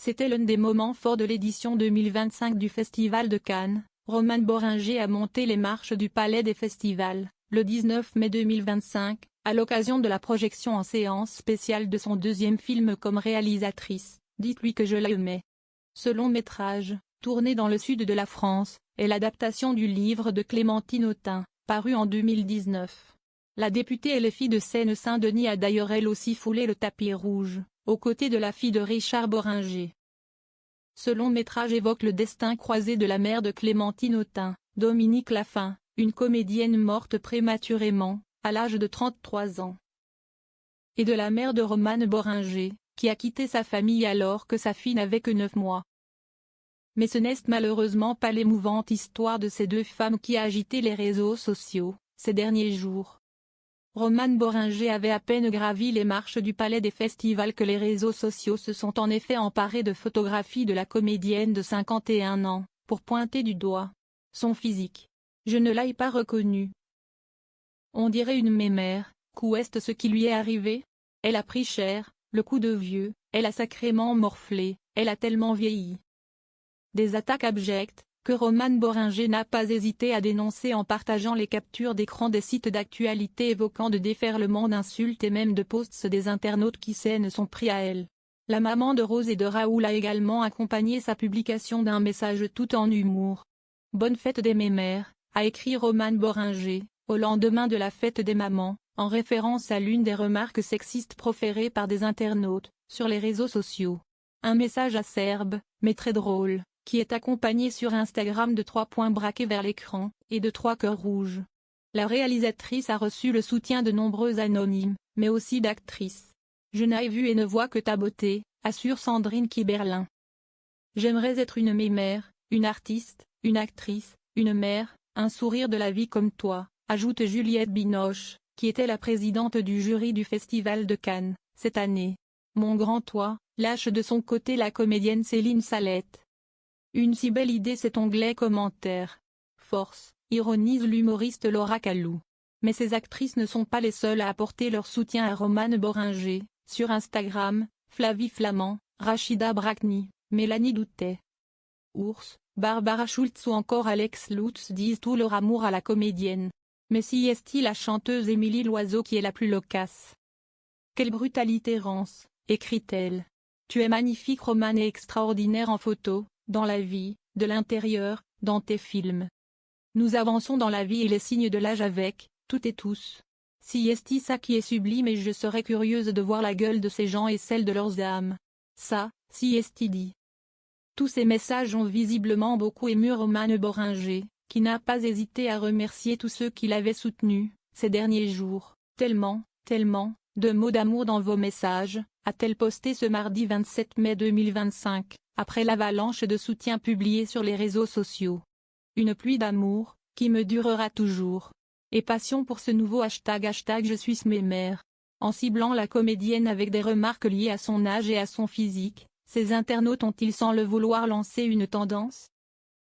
C'était l'un des moments forts de l'édition 2025 du Festival de Cannes. Romane Bohringer a monté les marches du Palais des Festivals, le 19 mai 2025, à l'occasion de la projection en séance spéciale de son deuxième film comme réalisatrice, Dites-lui que je l'aimais. Ce long métrage, tourné dans le sud de la France, est l'adaptation du livre de Clémentine Autain, paru en 2019. La députée LFI de Seine-Saint-Denis a d'ailleurs elle aussi foulé le tapis rouge, aux côtés de la fille de Richard Bohringer. Ce long métrage évoque le destin croisé de la mère de Clémentine Autain, Dominique Laffin, une comédienne morte prématurément, à l'âge de 33 ans. Et de la mère de Romane Bohringer, qui a quitté sa famille alors que sa fille n'avait que 9 mois. Mais ce n'est malheureusement pas l'émouvante histoire de ces deux femmes qui a agité les réseaux sociaux, ces derniers jours. Romane Bohringer avait à peine gravi les marches du Palais des Festivals que les réseaux sociaux se sont en effet emparés de photographies de la comédienne de 51 ans, pour pointer du doigt son physique. Je ne l'ai pas reconnue. On dirait une mémère, qu'est ce qui lui est arrivé? Elle a pris cher, le coup de vieux, elle a sacrément morflé, elle a tellement vieilli. Des attaques abjectes, que Romane Bohringer n'a pas hésité à dénoncer en partageant les captures d'écran des sites d'actualité évoquant de déferlements d'insultes et même de posts des internautes qui se sont pris à elle. La maman de Rose et de Raoul a également accompagné sa publication d'un message tout en humour. « Bonne fête des mémères », a écrit Romane Bohringer, au lendemain de la fête des mamans, en référence à l'une des remarques sexistes proférées par des internautes, sur les réseaux sociaux. Un message acerbe, mais très drôle, qui est accompagné sur Instagram de 3 points braqués vers l'écran, et de 3 cœurs rouges. La réalisatrice a reçu le soutien de nombreux anonymes, mais aussi d'actrices. « Je n'ai vu et ne vois que ta beauté », assure Sandrine Kiberlin. « J'aimerais être une mémère, une artiste, une actrice, une mère, un sourire de la vie comme toi », ajoute Juliette Binoche, qui était la présidente du jury du Festival de Cannes, cette année. « Mon grand toi », lâche de son côté la comédienne Céline Salette. Une si belle idée cet onglet commentaire. Force, ironise l'humoriste Laura Calou. Mais ces actrices ne sont pas les seules à apporter leur soutien à Romane Bohringer. Sur Instagram, Flavie Flamand, Rachida Brakni, Mélanie Doutet, Ours, Barbara Schultz ou encore Alex Lutz disent tout leur amour à la comédienne. Mais si est-il la chanteuse Émilie Loiseau qui est la plus loquace? Quelle brutalité rance, écrit-elle. Tu es magnifique Romane et extraordinaire en photo, dans la vie, de l'intérieur, dans tes films. Nous avançons dans la vie et les signes de l'âge avec, toutes et tous. Si est ça qui est sublime et je serais curieuse de voir la gueule de ces gens et celle de leurs âmes. Ça, si est dit. Tous ces messages ont visiblement beaucoup ému Romane Bohringer, qui n'a pas hésité à remercier tous ceux qui l'avaient soutenu, ces derniers jours. Tellement, de mots d'amour dans vos messages, a-t-elle posté ce mardi 27 mai 2025, après l'avalanche de soutien publié sur les réseaux sociaux. Une pluie d'amour, qui me durera toujours. Et passion pour ce nouveau hashtag je suis mémère. En ciblant la comédienne avec des remarques liées à son âge et à son physique, ces internautes ont-ils sans le vouloir lancé une tendance?